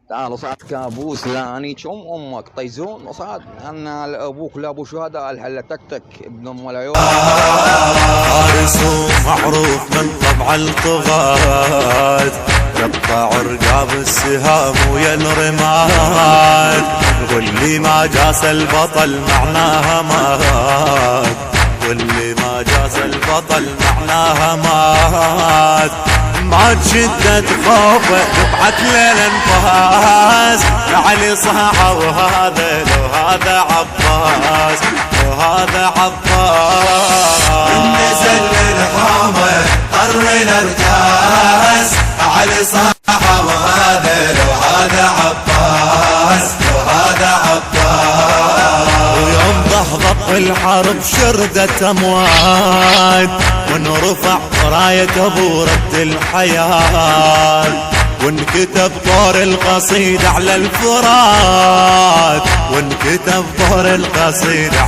تعال صعد كابوس لاني شم امك طيزون وصعد انا لابوك لابو شهداء الحله تكتك ابن ام العيون. فارس معروف من طبع الطغاة، يقطع رقاب السهام ويا الرماد، واللي ما جاس البطل معناها مات، واللي ما جاس البطل معناها مات. ما شدت خوفه قطعت للانفاس، علي صاحه وهذا لو هذا عباس، وهذا عباس. نزل للحومه قرنا الكاس، علي صاحه وهذا لو هذا عباس، لو هذا عباس. ويوم ضهضت الحرب شردت اموات، ونرفع راية ابو رد الحياة، وانكتب طور القصيدة على الفرات، وانكتب طور القصيدة